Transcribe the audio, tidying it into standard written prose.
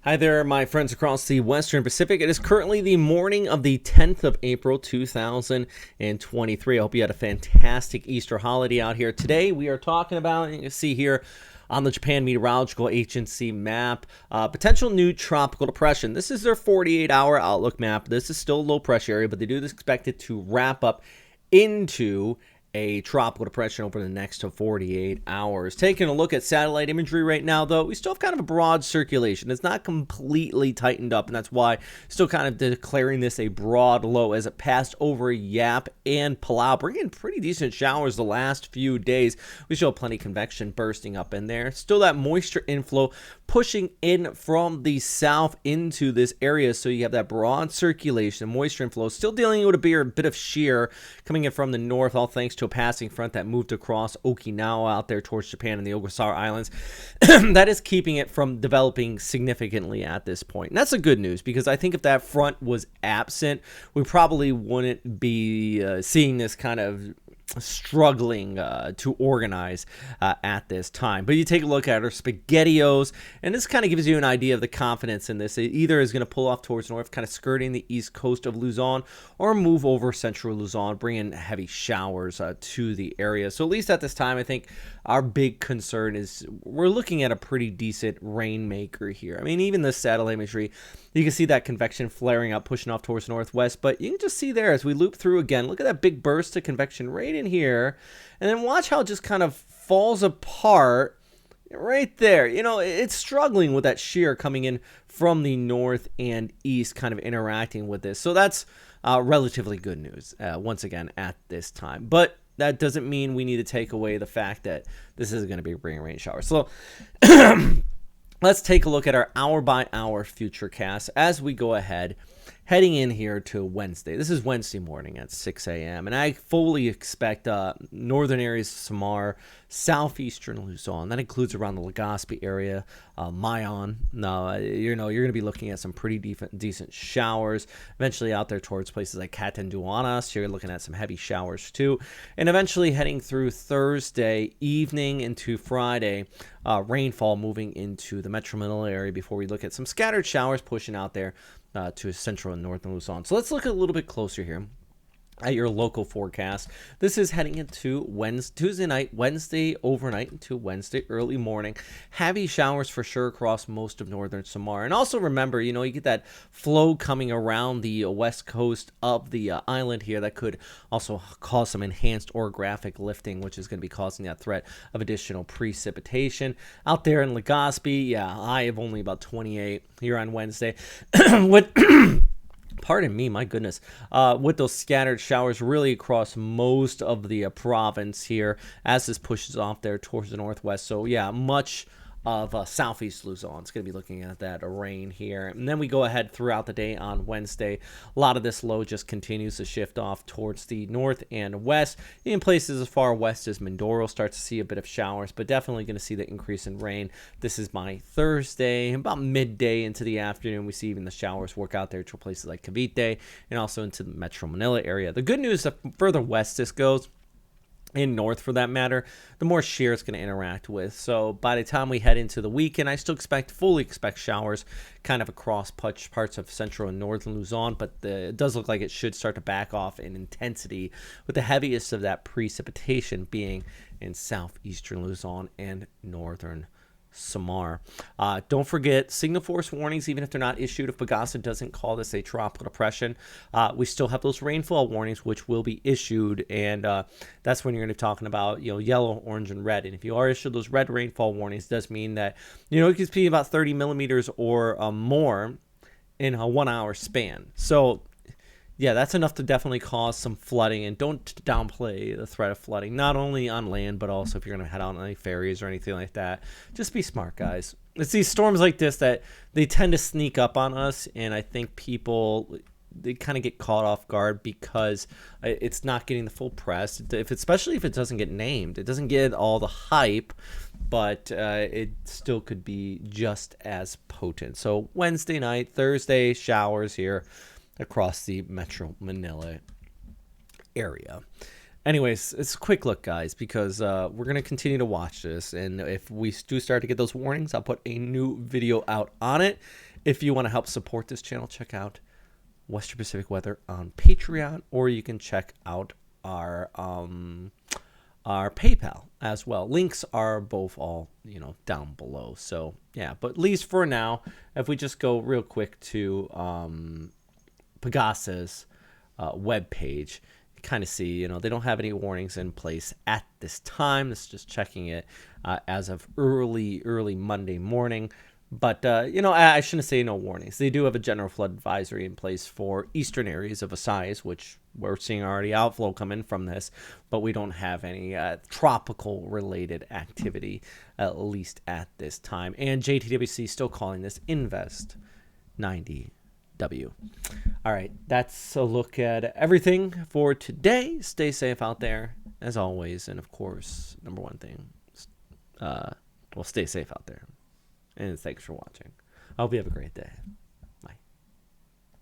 Hi there, my friends across the Western Pacific. It is currently the morning of the 10th of April, 2023. I hope you had a fantastic Easter holiday out here. Today, we are talking about, you can see here on the Japan Meteorological Agency map, potential new tropical depression. This is their 48-hour outlook map. This is still a low pressure area, but they do expect it to wrap up into a tropical depression over the next 48 hours. Taking a look at satellite imagery right now, though, we still have kind of a broad circulation. It's not completely tightened up, and that's why still kind of declaring this a broad low as it passed over Yap and Palau, bringing pretty decent showers the last few days. We still have plenty of convection bursting up in there. Still that moisture inflow pushing in from the south into this area, so you have that broad circulation, moisture inflow. Still dealing with a bit of shear coming in from the north, all thanks to a passing front that moved across Okinawa out there towards Japan and the Ogasawara Islands. That is keeping it from developing significantly at this point. And that's the good news, because I think if that front was absent, we probably wouldn't be seeing this kind of struggling to organize at this time. But you take a look at our SpaghettiOs, and this kind of gives you an idea of the confidence in this. It either is going to pull off towards north, kind of skirting the east coast of Luzon, or move over central Luzon, bringing heavy showers to the area. So at least at this time, I think our big concern is we're looking at a pretty decent rainmaker here. I mean, even the satellite imagery, you can see that convection flaring up, pushing off towards northwest, but you can just see there as we loop through again, look at that big burst of convection right in here, and then watch how it just kind of falls apart right there. You know, it's struggling with that shear coming in from the north and east, kind of interacting with this. So that's relatively good news once again at this time. But that doesn't mean we need to take away the fact that this is going to be bringing rain showers. So let's take a look at our hour-by-hour future cast as we go ahead, heading in here to Wednesday. This is Wednesday morning at 6 a.m., and I fully expect northern areas of Samar, southeastern Luzon. That includes around the Legazpi area, Mayon. You're going to be looking at some pretty decent showers. Eventually out there towards places like Catanduanes, you're looking at some heavy showers too. And eventually heading through Thursday evening into Friday, rainfall moving into the Metro Manila area before we look at some scattered showers pushing out there to central and northern Luzon. So let's look a little bit closer here at your local forecast. This is heading into Tuesday night, Wednesday overnight into Wednesday early morning. Heavy showers for sure across most of northern Samar. And also remember, you get that flow coming around the west coast of the island here that could also cause some enhanced orographic lifting, which is going to be causing that threat of additional precipitation. Out there in Legazpi, high of only about 28 here on Wednesday. Pardon me, my goodness, with those scattered showers really across most of the province here as this pushes off there towards the northwest. So, much of southeast Luzon. It's going to be looking at that rain here. And then we go ahead throughout the day on Wednesday. A lot of this low just continues to shift off towards the north and west. In places as far west as Mindoro, start to see a bit of showers, but definitely going to see the increase in rain. This is my Thursday. About midday into the afternoon, we see even the showers work out there to places like Cavite and also into the Metro Manila area. The good news, the further west this goes, in north for that matter, the more shear it's going to interact with. So by the time we head into the weekend, I still fully expect showers kind of across parts of central and northern Luzon, but it does look like it should start to back off in intensity, with the heaviest of that precipitation being in southeastern Luzon and northern Samar. Don't forget signal force warnings, even if they're not issued, if Pagasa doesn't call this a tropical depression, we still have those rainfall warnings which will be issued, and that's when you're going to be talking about yellow, orange, and red. And if you are issued those red rainfall warnings, it does mean that it could be about 30 millimeters or more in a 1 hour span. So that's enough to definitely cause some flooding, and don't downplay the threat of flooding, not only on land, but also if you're going to head out on any ferries or anything like that. Just be smart, guys. It's these storms like this that they tend to sneak up on us, and I think people, they kind of get caught off guard because it's not getting the full press, especially if it doesn't get named. It doesn't get all the hype, but it still could be just as potent. So Wednesday night, Thursday, showers here across the Metro Manila area. Anyways, it's a quick look, guys, because we're going to continue to watch this. And if we do start to get those warnings, I'll put a new video out on it. If you want to help support this channel, check out Western Pacific Weather on Patreon, or you can check out our PayPal as well. Links are both all, down below. So yeah, but at least for now, if we just go real quick to Pegasa's web page, you kind of see, they don't have any warnings in place at this time. This is just checking it as of early Monday morning. But, I shouldn't say no warnings. They do have a general flood advisory in place for eastern areas of a size, which we're seeing already outflow come in from this. But we don't have any tropical-related activity, at least at this time. And JTWC still calling this Invest 90W. All right, that's a look at everything for today. Stay safe out there, as always. And, of course, number one thing, stay safe out there. And thanks for watching. I hope you have a great day.